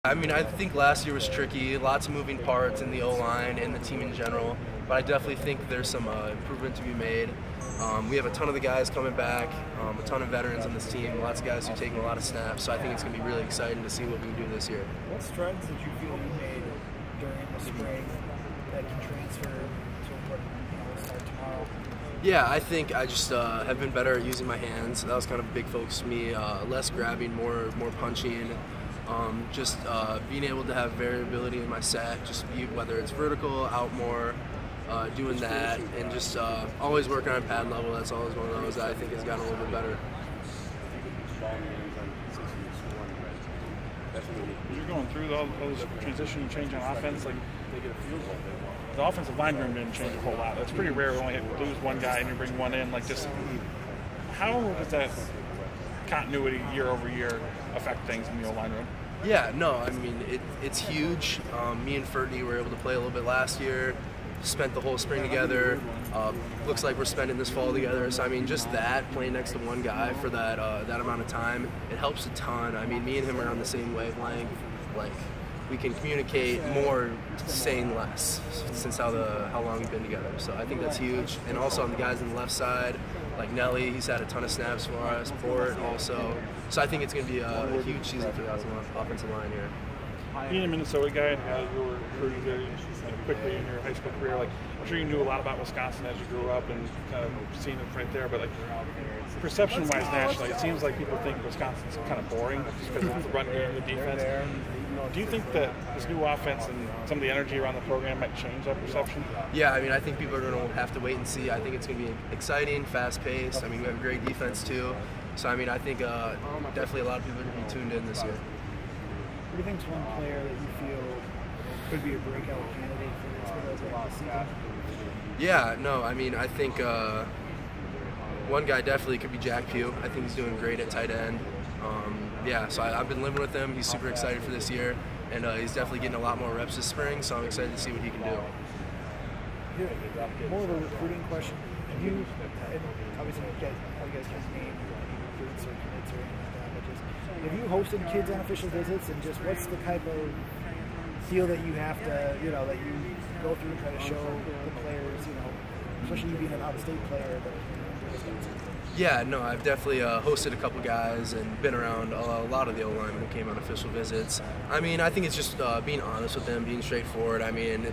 I mean, I think last year was tricky, lots of moving parts in the O-line and the team in general, but I definitely think there's some improvement to be made. We have a ton of the guys coming back, a ton of veterans on this team, lots of guys who are taking a lot of snaps, so I think it's going to be really exciting to see what we can do this year. What strides did you feel you made during the spring that can transfer to what start tomorrow? Yeah, I think I just have been better at using my hands. That was kind of a big focus for me, less grabbing, more punching. Just being able to have variability in my set, just whether it's vertical, out more, doing that, and just always working on pad level. That's always one of those that I think has gotten a little bit better. You're going through all those transition and change on offense, like the offensive line room didn't change a whole lot. It's pretty rare we only lose one guy and you bring one in. Like, just how does that continuity year over year affect things in the O-line room? Yeah, no, I mean, it's huge. Me and Ferdy were able to play a little bit last year, spent the whole spring together. Looks like we're spending this fall together. So, I mean, just that, playing next to one guy for that amount of time, it helps a ton. I mean, me and him are on the same wavelength. Like, we can communicate more saying less since how long we've been together. So I think that's huge. And also on the guys on the left side, like Nelly, he's had a ton of snaps for us, Bort also. So I think it's going to be a huge season for the offensive line here. Being a Minnesota guy, you were recruited very quickly in your high school career. Like, I'm sure you knew a lot about Wisconsin as you grew up and kind of seen it right there. But like, perception-wise nationally, it seems like people think Wisconsin's kind of boring just because of the run game, the defense. Do you think that this new offense and some of the energy around the program might change that perception? Yeah, I mean, I think people are going to have to wait and see. I think it's going to be exciting, fast-paced. I mean, we have a great defense too. So, I mean, I think definitely a lot of people are going to be tuned in this year. What do you think is one player that you feel could be a breakout candidate for this season? Yeah, no, I mean, I think one guy definitely could be Jack Pugh. I think he's doing great at tight end. Yeah, so I've been living with him. He's super excited for this year, and he's definitely getting a lot more reps this spring, so I'm excited to see what he can do. More of a recruiting question. Have you, and obviously you guys can't name recruits or commits or anything like that, but just, have you hosted kids on official visits, and just what's the type of deal that you have to, that you go through and try to show the players, especially you being an out-of-state player, Yeah, no, I've definitely hosted a couple guys and been around a lot of the O-linemen who came on official visits. I mean, I think it's just being honest with them, being straightforward. I mean,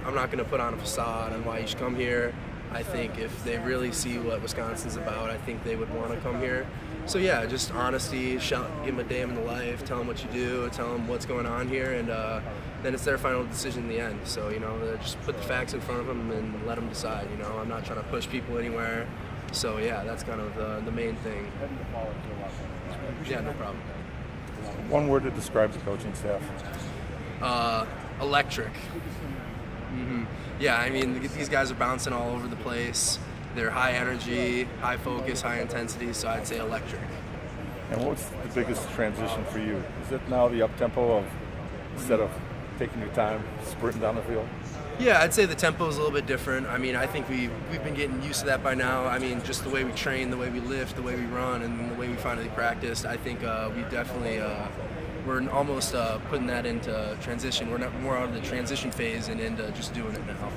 I'm not going to put on a facade on why you should come here. I think if they really see what Wisconsin's about, I think they would want to come here. So yeah, just honesty, give them a day in the life, tell them what you do, tell them what's going on here, and then it's their final decision in the end. So, just put the facts in front of them and let them decide. I'm not trying to push people anywhere. So yeah, that's kind of the main thing. Yeah, no problem. One word that describes the coaching staff. Electric. Yeah, I mean, these guys are bouncing all over the place. They're high energy, high focus, high intensity, so I'd say electric. And what's the biggest transition for you? Is it now the up-tempo of, instead of taking your time, sprinting down the field? Yeah, I'd say the tempo is a little bit different. I mean, I think we've been getting used to that by now. I mean, just the way we train, the way we lift, the way we run, and the way we finally practiced, I think we definitely, we're almost putting that into transition. We're not more out of the transition phase and into just doing it now.